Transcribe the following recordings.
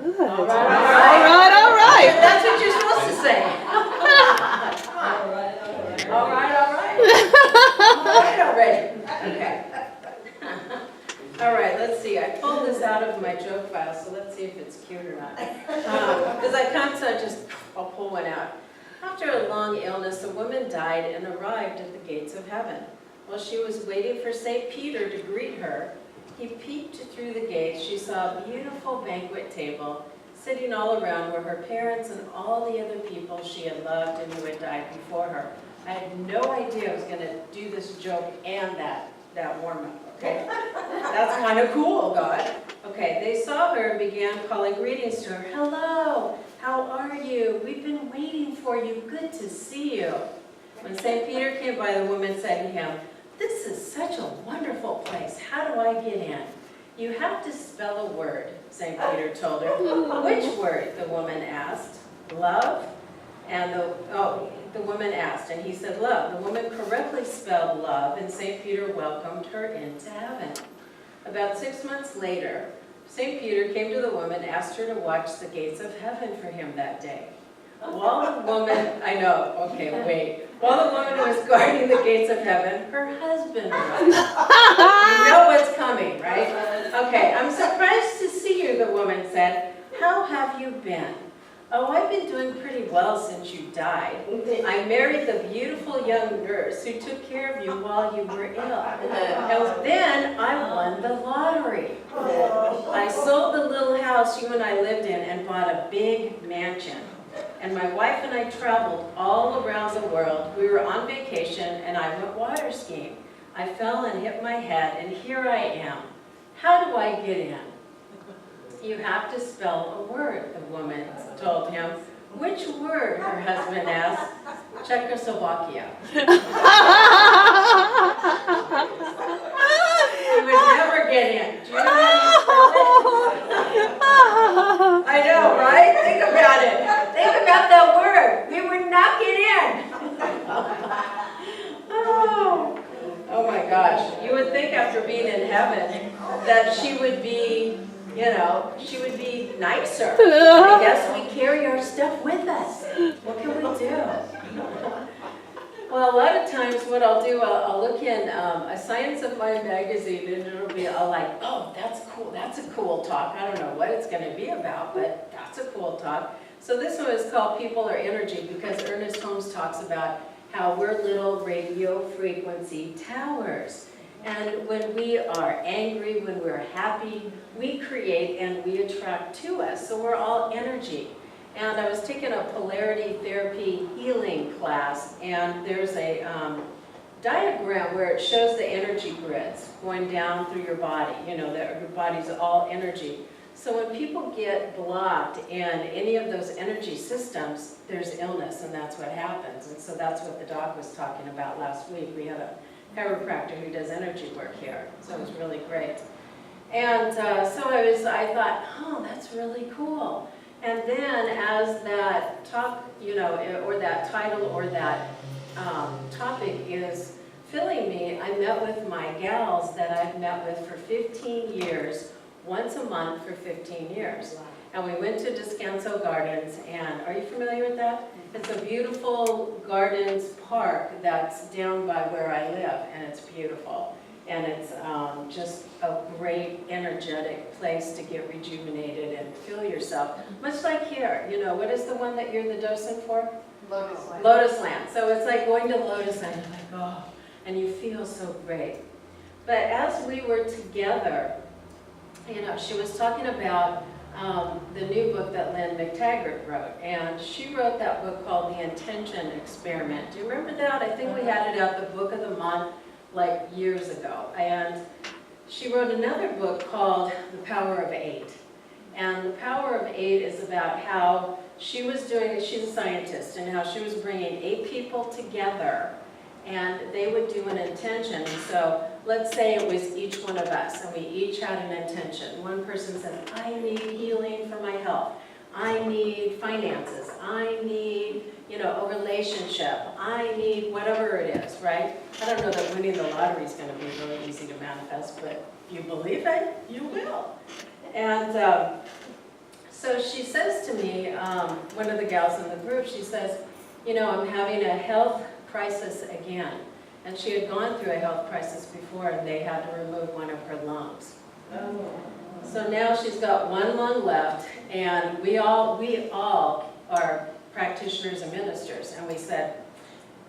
Good. All right. All right. That's what you're supposed to say. All right. Already. Okay. All right, let's see. I pulled this out of my joke file, so let's see if it's cute or not. Because I can't, so I'll pull one out. After a long illness, a woman died and arrived at the gates of heaven. While she was waiting for St. Peter to greet her, he peeped through the gates. She saw a beautiful banquet table sitting all around were her parents and all the other people she had loved and who had died before her. I had no idea I was going to do this joke and that warm-up, okay? That's kind of cool, God. Okay, they saw her and began calling greetings to her. Hello, how are you? We've been waiting for you. Good to see you. When St. Peter came by, the woman said to him, this is such a wonderful place. How do I get in? You have to spell a word, St. Peter told her. Which word? The woman asked. Love? And the woman asked, and he said love. The woman correctly spelled love, and St. Peter welcomed her into heaven. About 6 months later, St. Peter came to the woman and asked her to watch the gates of heaven for him that day. While the woman, while the woman was guarding the gates of heaven, her husband arrived. You know what's coming, right? Okay, I'm surprised to see you, the woman said. How have you been? Oh, I've been doing pretty well since you died. I married the beautiful young nurse who took care of you while you were ill. And then I won the lottery. I sold the little house you and I lived in and bought a big mansion. And my wife and I traveled all around the world. We were on vacation and I went water skiing. I fell and hit my head and here I am. How do I get in? You have to spell a word, the woman told him. Which word, her husband asked. Czechoslovakia. He would never get in. Do you know how you spell it? I know, right? Think about it. Think about that word. We would not get in. Oh my gosh. You would think after being in heaven that she would be, she would be nicer. I guess we carry our stuff with us. What can we do? Well, a lot of times what I'll do, I'll look in a Science of Mind magazine and it'll be all like, oh, that's cool. That's a cool talk. I don't know what it's going to be about, but that's a cool talk. So this one is called People or Energy because Ernest Holmes talks about how we're little radio frequency towers. And when we are angry, when we're happy, we create and we attract to us. So we're all energy. And I was taking a polarity therapy healing class, and there's a diagram where it shows the energy grids going down through your body, that your body's all energy. So when people get blocked in any of those energy systems, there's illness, and that's what happens. And so that's what the doc was talking about last week. We had a chiropractor who does energy work here, so it was really great. And so I thought, oh, that's really cool. And then as that talk, or that title or that topic is filling me, I met with my gals that I've met with for 15 years, once a month for 15 years. And we went to Descanso Gardens, and are you familiar with that? It's a beautiful gardens park that's down by where I live, and it's beautiful. And it's just a great, energetic place to get rejuvenated and feel yourself. Much like here, what is the one that you're the docent for? Lotus Land. Lotus Land. So it's like going to Lotus Land, you're like, oh, and you feel so great. But as we were together, she was talking about the new book that Lynn McTaggart wrote. And she wrote that book called The Intention Experiment. Do you remember that? I think we had it at the Book of the Month like years ago. And she wrote another book called The Power of 8. And The Power of 8 is about how she was doing, she's a scientist, and how she was bringing 8 people together and they would do an intention. And so let's say it was each one of us and we each had an intention. One person said, I need healing for my health. I need finances. I need, a relationship. I need whatever it is, right? I don't know that winning the lottery is going to be really easy to manifest, but if you believe it, you will. And so she says to me, one of the gals in the group, she says, I'm having a health crisis again. And she had gone through a health crisis before, and they had to remove one of her lungs. Oh. So now she's got one lung left, and we all are practitioners and ministers, and we said,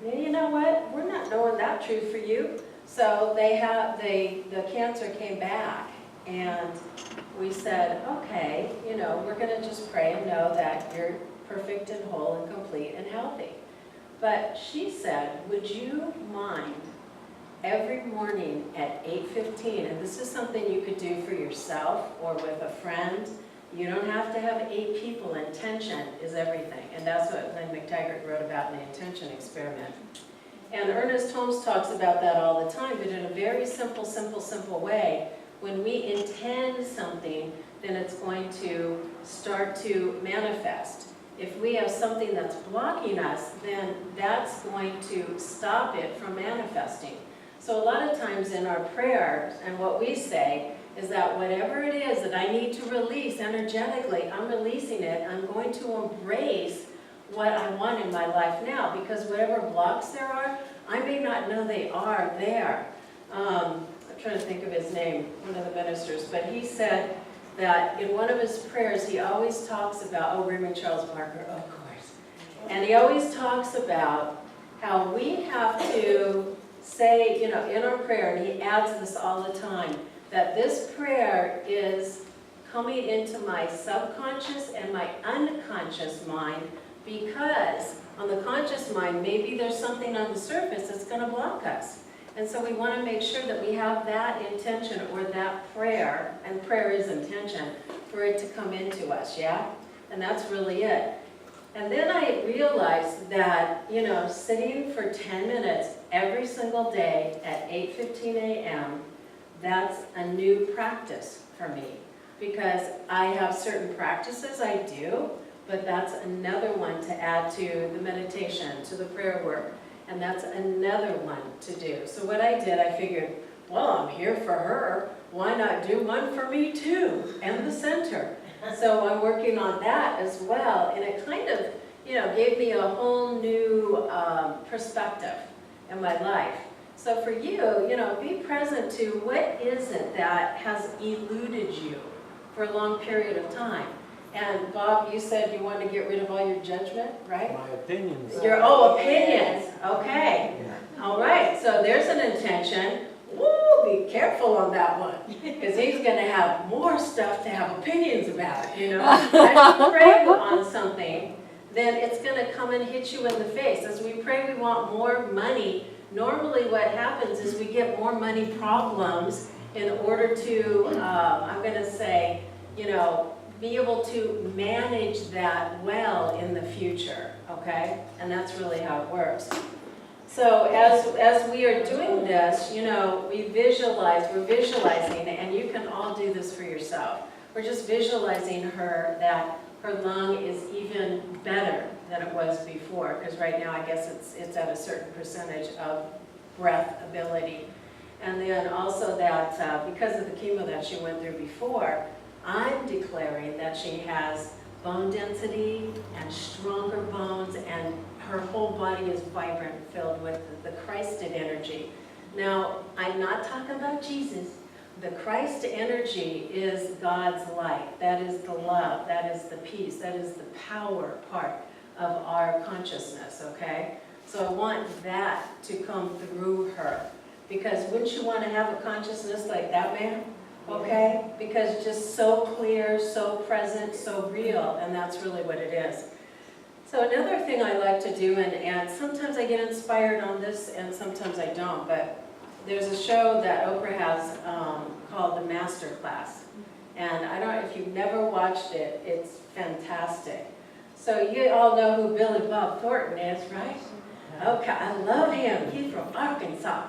you know what, we're not knowing that truth for you. So the cancer came back, and we said, okay, we're going to just pray and know that you're perfect and whole and complete and healthy. But she said, would you mind every morning at 8:15, and this is something you could do for yourself or with a friend. You don't have to have 8 people. Intention is everything. And that's what Lynn McTaggart wrote about in the intention experiment. And Ernest Holmes talks about that all the time, but in a very simple way. When we intend something, then it's going to start to manifest. If we have something that's blocking us, then that's going to stop it from manifesting. So a lot of times in our prayers, and what we say is that whatever it is that I need to release energetically, I'm releasing it. I'm going to embrace what I want in my life now, because whatever blocks there are, I may not know they are there. I'm trying to think of his name, one of the ministers, but he said that in one of his prayers, he always talks about, Raymond Charles Parker, of course, and he always talks about how we have to say, in our prayer, and he adds this all the time, that this prayer is coming into my subconscious and my unconscious mind, because on the conscious mind, maybe there's something on the surface that's going to block us. And so we want to make sure that we have that intention or that prayer, and prayer is intention, for it to come into us, yeah? And that's really it. And then I realized that, sitting for 10 minutes every single day at 8:15 a.m., that's a new practice for me. Because I have certain practices I do, but that's another one to add to the meditation, to the prayer work. And that's another one to do. So what I did, I figured, well, I'm here for her. Why not do one for me too, and the center? So I'm working on that as well. And it kind of, gave me a whole new perspective in my life. So for you, be present to what is it that has eluded you for a long period of time. And Bob, you said you wanted to get rid of all your judgment, right? My opinions. Your opinions. Okay. Yeah. All right. So there's an intention. Woo, be careful on that one, because he's going to have more stuff to have opinions about. As you pray on something, then it's going to come and hit you in the face. As we pray, we want more money. Normally, what happens is we get more money problems in order to, I'm going to say, be able to manage that well in the future, okay? And that's really how it works. So as we are doing this, we're visualizing, and you can all do this for yourself. We're just visualizing her, that her lung is even better than it was before, because right now I guess it's at a certain percentage of breath ability. And then also that because of the chemo that she went through before, I'm declaring that she has bone density and stronger bones, and her whole body is vibrant, filled with the Christed energy. Now, I'm not talking about Jesus. The Christ energy is God's light. That is the love. That is the peace. That is the power part of our consciousness, okay? So I want that to come through her. Because wouldn't you want to have a consciousness like that man? Okay? Because it's just so clear, so present, so real, and that's really what it is. So another thing I like to do, and sometimes I get inspired on this and sometimes I don't, but there's a show that Oprah has called The Master Class. And I don't know if you've never watched it, it's fantastic. So you all know who Billy Bob Thornton is, right? Okay, I love him. He's from Arkansas.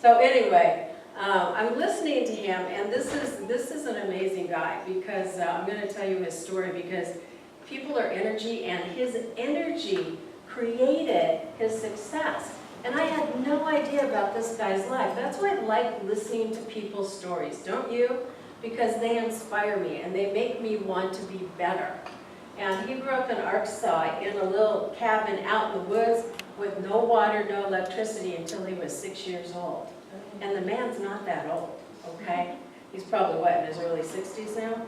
So anyway, I'm listening to him, and this is an amazing guy, because I'm going to tell you his story, because people are energy, and his energy created his success. And I had no idea about this guy's life. That's why I like listening to people's stories, don't you? Because they inspire me, and they make me want to be better. And he grew up in Arkansas in a little cabin out in the woods with no water, no electricity until he was 6 years old. And the man's not that old, okay? He's probably, what, in his early 60s now?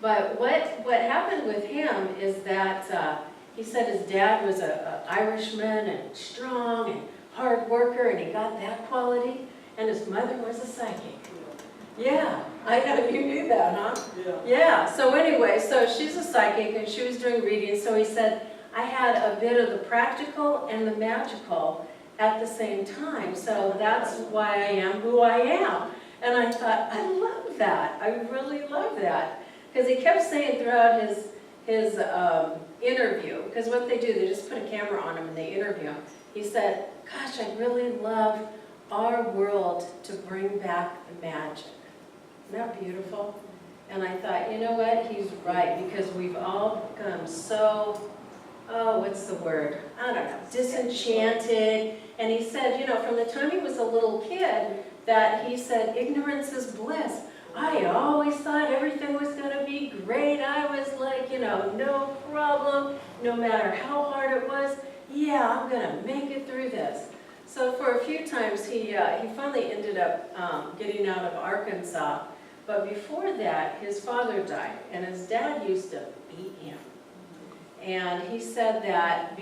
But what happened with him is that he said his dad was an Irishman and strong and hard worker, and he got that quality, and his mother was a psychic. Yeah, I know, you knew that, huh? Yeah, so anyway, so she's a psychic, and she was doing readings, so he said, I had a bit of the practical and the magical at the same time, so that's why I am who I am. And I thought, I love that, I really love that. Because he kept saying throughout his interview, because what they do, they just put a camera on him and they interview him. He said, gosh, I really love our world to bring back the magic. Isn't that beautiful? And I thought, you know what, he's right, because we've all become so, oh, what's the word? I don't know, disenchanted. And he said, you know, from the time he was a little kid, that he said, ignorance is bliss. I always thought everything was going to be great. I was like, you know, no problem, no matter how hard it was. Yeah, I'm going to make it through this. So for a few times, he finally ended up getting out of Arkansas. But before that, his father died, and his dad used to beat him. And he said that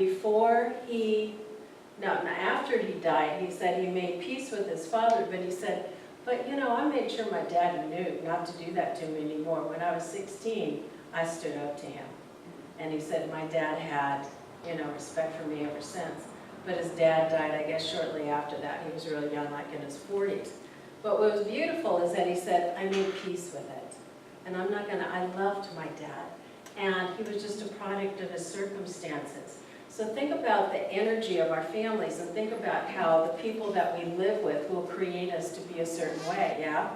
after he died, he said he made peace with his father, but he said, but you know, I made sure my dad knew not to do that to me anymore. When I was 16, I stood up to him. And he said my dad had, you know, respect for me ever since. But his dad died, I guess, shortly after that. He was really young, like in his 40s. But what was beautiful is that he said, I made peace with it. And I loved my dad. And he was just a product of his circumstances. So think about the energy of our families, and think about how the people that we live with will create us to be a certain way, yeah?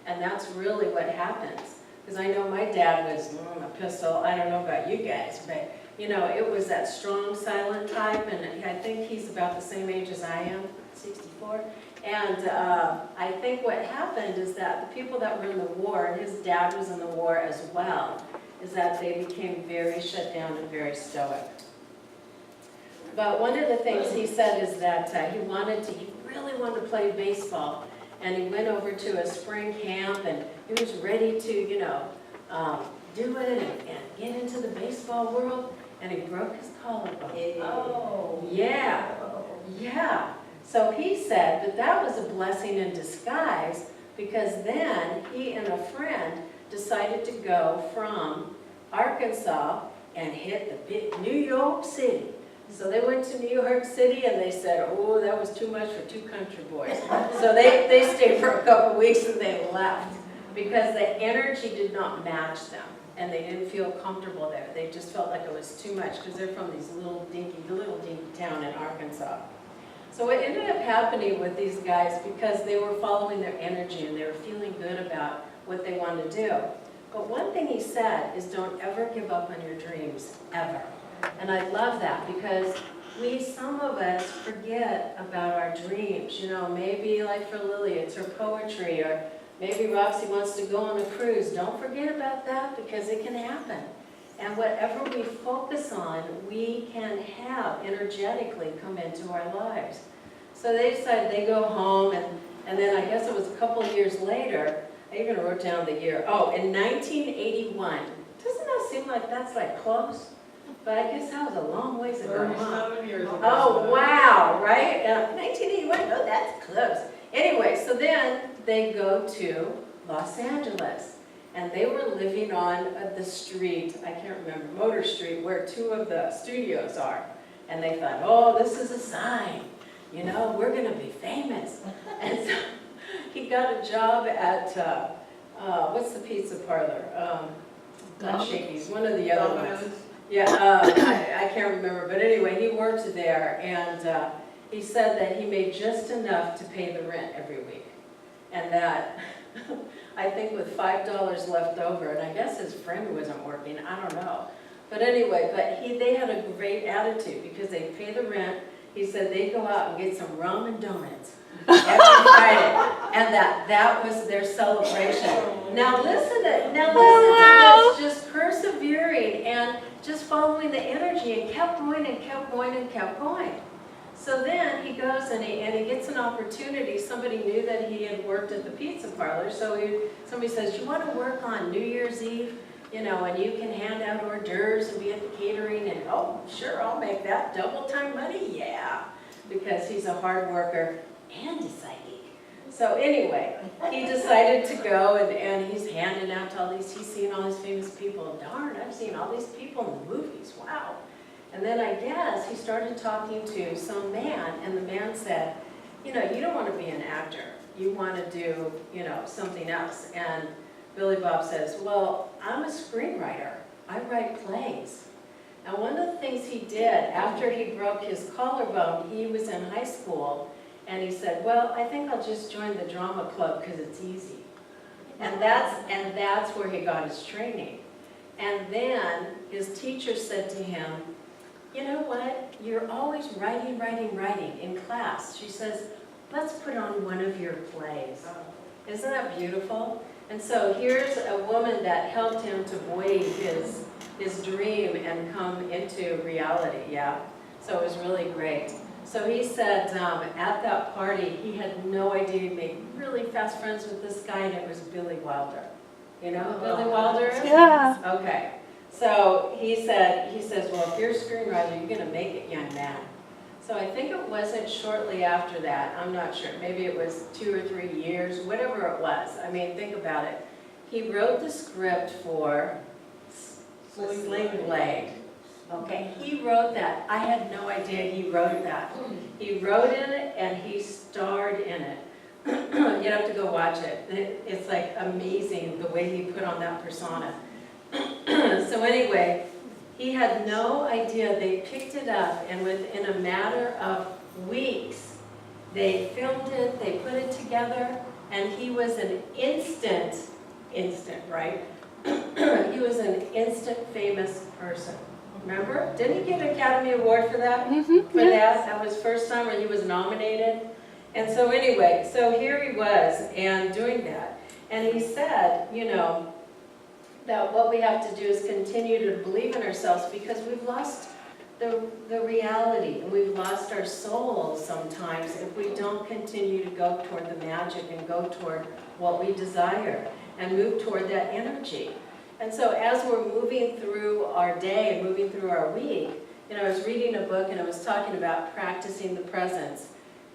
And that's really what happens. Because I know my dad was a pistol. I don't know about you guys, but you know, it was that strong, silent type, and I think he's about the same age as I am, 64. And I think what happened is that the people that were in the war, and his dad was in the war as well, is that they became very shut down and very stoic. But one of the things he said is that he really wanted to play baseball, and he went over to a spring camp, and he was ready to, you know, do it and get into the baseball world, and he broke his collarbone. Oh. Yeah, yeah. So he said that was a blessing in disguise, because then he and a friend decided to go from Arkansas and hit the big New York City. So they went to New York City, and they said, oh, that was too much for two country boys. So they stayed for a couple weeks and they left, because the energy did not match them, and they didn't feel comfortable there. They just felt like it was too much, because they're from these little dinky town in Arkansas. So what ended up happening with these guys, because they were following their energy and they were feeling good about what they wanted to do. But one thing he said is, don't ever give up on your dreams, ever. And I love that, because some of us forget about our dreams. You know, maybe like for Lily, it's her poetry, or maybe Roxy wants to go on a cruise. Don't forget about that, because it can happen. And whatever we focus on, we can have energetically come into our lives. So they decided they go home, and then I guess it was a couple of years later, I even wrote down the year. Oh, in 1981. Doesn't that seem like that's like close? But I guess that was a long ways ago. 37 years ago. Oh, wow, right? 1981, oh, that's close. Anyway, so then they go to Los Angeles. And they were living on the street, I can't remember, Motor Street, where two of the studios are. And they thought, oh, this is a sign. You know, we're going to be famous. And so he got a job at, what's the pizza parlor? Not Shakey's, one of the other ones. Yeah, I can't remember. But anyway, he worked there, and he said that he made just enough to pay the rent every week. And that, I think with $5 left over, and I guess his friend wasn't working, I don't know. But anyway, they had a great attitude, because they pay the rent. He said they'd go out and get some rum and donuts every Friday, and that was their celebration. Now listen to this, just persevering, and just following the energy, and kept going and kept going and kept going. So then he goes and he gets an opportunity. Somebody knew that he had worked at the pizza parlor, so somebody says, you want to work on New Year's Eve? You know, and you can hand out hors d'oeuvres and be at the catering, and oh, sure, I'll make that double time money, yeah, because he's a hard worker and a psychic. So anyway, he decided to go, and he's handing out to all these, he's seen all these famous people. Darn, I've seen all these people in the movies, wow. And then I guess he started talking to some man, and the man said, you know, you don't want to be an actor. You want to do, you know, something else. And Billy Bob says, well, I'm a screenwriter. I write plays. And one of the things he did after he broke his collarbone, he was in high school, and he said, well, I think I'll just join the drama club because it's easy. And that's where he got his training. And then his teacher said to him, you know what, you're always writing in class. She says, let's put on one of your plays. Isn't that beautiful? And so here's a woman that helped him to void his dream and come into reality, yeah? So it was really great. So he said at that party, he had no idea he made really fast friends with this guy, and it was Billy Wilder. You know who Billy Wilder is? Yeah. Okay. So he says, well, if you're a screenwriter, you're going to make it, young man. So I think it wasn't shortly after that. I'm not sure. Maybe it was 2 or 3 years, whatever it was. I mean, think about it. He wrote the script for Sling Blade. Okay, he wrote that. I had no idea he wrote that. He wrote in it and he starred in it. You'd have to go watch it. It's like amazing the way he put on that persona. So anyway, he had no idea. They picked it up, and within a matter of weeks, they filmed it, they put it together, and he was an instant, right? He was an instant famous person. Remember? Didn't he get an Academy Award for that? Mm-hmm. That was first time when he was nominated. And so anyway, so here he was and doing that. And he said, you know, that what we have to do is continue to believe in ourselves, because we've lost the reality, and we've lost our souls sometimes if we don't continue to go toward the magic and go toward what we desire and move toward that energy. And so as we're moving through our day and moving through our week, you know, I was reading a book and it was talking about practicing the presence.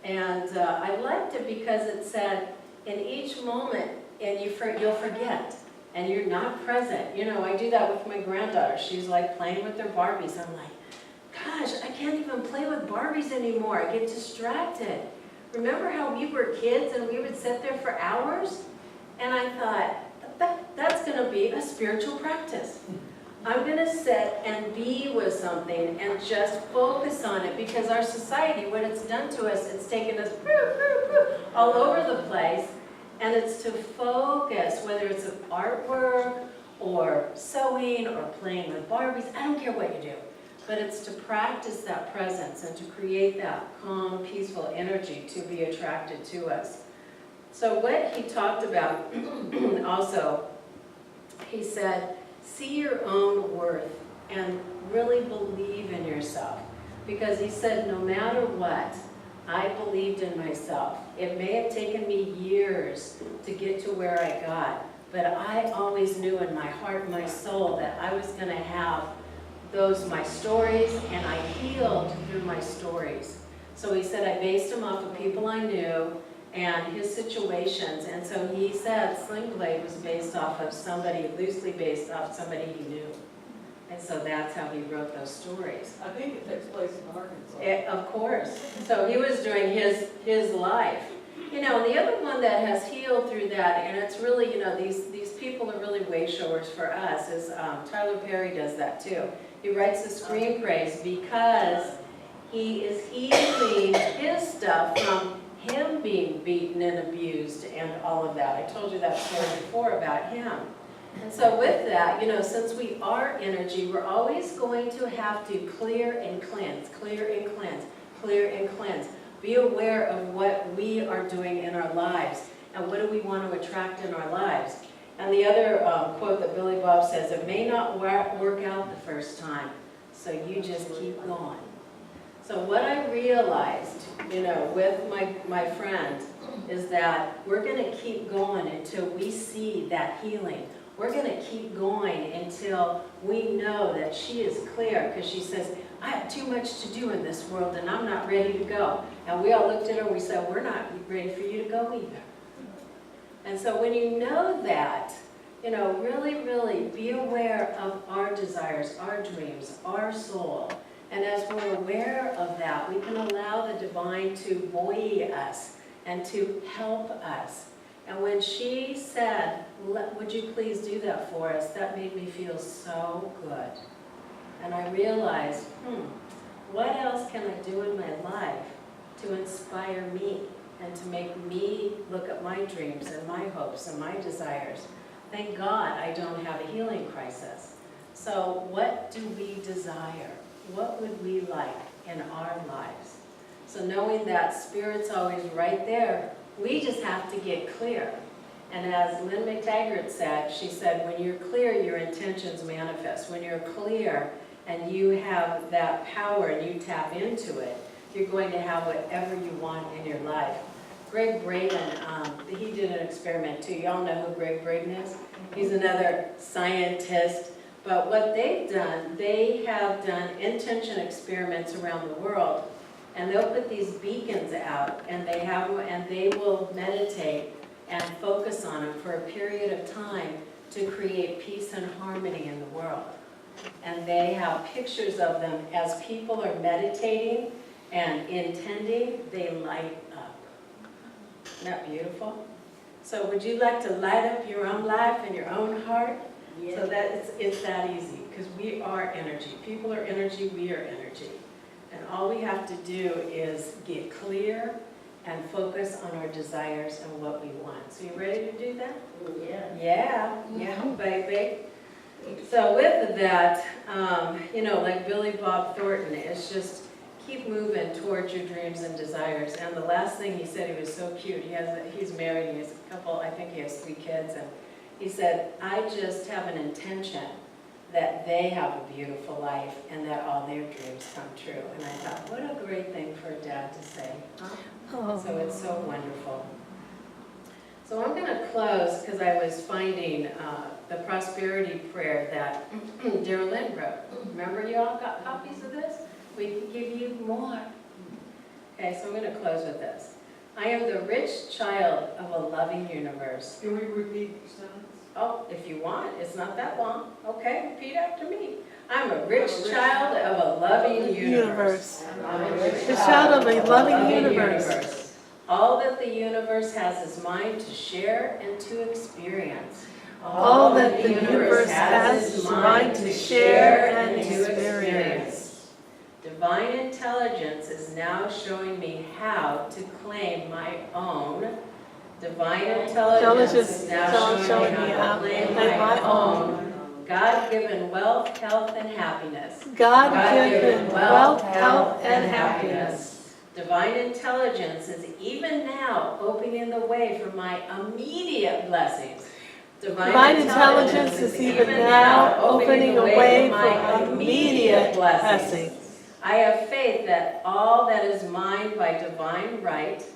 And I liked it because it said, in each moment, and you'll forget, and you're not present. You know, I do that with my granddaughter. She's like playing with her Barbies. I'm like, gosh, I can't even play with Barbies anymore. I get distracted. Remember how we were kids and we would sit there for hours? And I thought, that's going to be a spiritual practice. I'm going to sit and be with something and just focus on it, because our society, what it's done to us, it's taken us all over the place. And it's to focus, whether it's an artwork or sewing or playing with Barbies, I don't care what you do. But it's to practice that presence and to create that calm, peaceful energy to be attracted to us. So what he talked about also, he said, see your own worth and really believe in yourself. Because he said, no matter what, I believed in myself. It may have taken me years to get to where I got, but I always knew in my heart and my soul that I was going to have my stories, and I healed through my stories. So he said I based them off of people I knew and his situations, and so he said Sling Blade was based off of somebody, loosely based off somebody he knew. And so that's how he wrote those stories. I think it takes place in Arkansas. Of course. So he was doing his life. You know, and the other one that has healed through that, and it's really, you know, these people are really way showers for us, is Tyler Perry does that too. He writes the screenplays because he is healing his stuff from him being beaten and abused and all of that. I told you that story before about him. And so with that, you know, since we are energy, we're always going to have to clear and cleanse, clear and cleanse, clear and cleanse. Be aware of what we are doing in our lives and what do we want to attract in our lives. And the other quote that Billy Bob says, it may not work out the first time, so you just keep going. So what I realized, with my friend, is that we're going to keep going until we see that healing. We're going to keep going until we know that she is clear, because she says, I have too much to do in this world and I'm not ready to go. And we all looked at her and we said, we're not ready for you to go either. And so when you know that, really, really be aware of our desires, our dreams, our soul. And as we're aware of that, we can allow the divine to buoy us and to help us. And when she said, would you please do that for us, that made me feel so good. And I realized, what else can I do in my life to inspire me and to make me look at my dreams and my hopes and my desires? Thank God I don't have a healing crisis. So what do we desire? What would we like in our lives? So knowing that Spirit's always right there, we just have to get clear. And as Lynn McTaggart said, she said, when you're clear, your intentions manifest. When you're clear and you have that power and you tap into it, you're going to have whatever you want in your life. Greg Braden, he did an experiment too. Y'all know who Greg Braden is? He's another scientist. But what they've done, they have done intention experiments around the world. And they'll put these beacons out, and they will meditate and focus on them for a period of time to create peace and harmony in the world. And they have pictures of them as people are meditating and intending, they light up. Isn't that beautiful? So would you like to light up your own life and your own heart? Yeah. So that it's that easy, because we are energy. People are energy, we are energy. And all we have to do is get clear and focus on our desires and what we want. So you ready to do that? Yeah. Yeah, baby. So with that, like Billy Bob Thornton, it's just keep moving towards your dreams and desires. And the last thing he said, he was so cute. He's married, he has a couple, I think he has 3 kids, and he said, I just have an intention that they have a beautiful life and that all their dreams come true. And I thought, what a great thing for a dad to say. Huh? Oh. So it's so wonderful. So I'm going to close because I was finding the prosperity prayer that Darrell Lynn wrote. Remember you all got copies of this? We can give you more. Okay, so I'm going to close with this. I am the rich child of a loving universe. Can we repeat the sentence? Oh, if you want, it's not that long. Okay, repeat after me. I'm a rich child of a loving universe. The child of a loving universe. All that the universe has is mine to share and to experience. All that the universe has is mine to share and experience. Divine intelligence is now showing me how to claim my own. Divine intelligence is now showing me how to claim my own God-given wealth, health, and happiness. God-given wealth, health, and happiness. Divine intelligence is even now opening the way for my immediate blessings. Divine intelligence is even now opening a way for my immediate blessings. I have faith that all that is mine by divine right.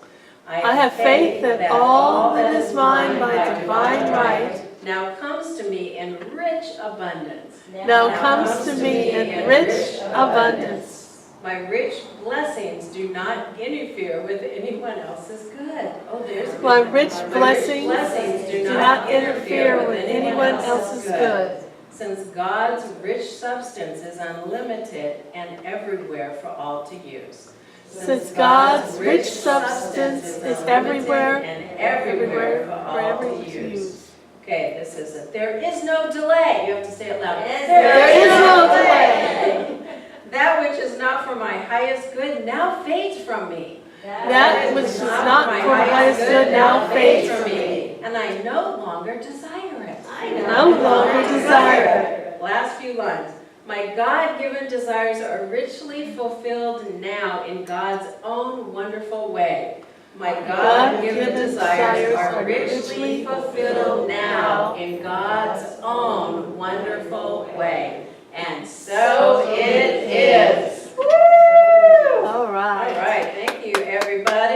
I have faith that all that is mine by divine right now comes to me in rich abundance. Now comes to me in rich abundance. My rich blessings do not interfere with anyone else's good. Oh, there's good. My rich blessings do not interfere with anyone else's good. Since God's rich substance is unlimited and everywhere for all to use. Since God's rich substance is everywhere and everywhere for all to use. Okay, this is it. There is no delay. You have to say it loud. There is no delay. That which is not for my highest good now fades from me. That which is not for my highest good now fades from me. And I no longer desire it. I no longer desire it. Last few lines. My God-given desires are richly fulfilled now in God's own wonderful way. My God-given desires are richly fulfilled now in God's own wonderful way. And so it is. Woo! All All right. right, thank you, everybody.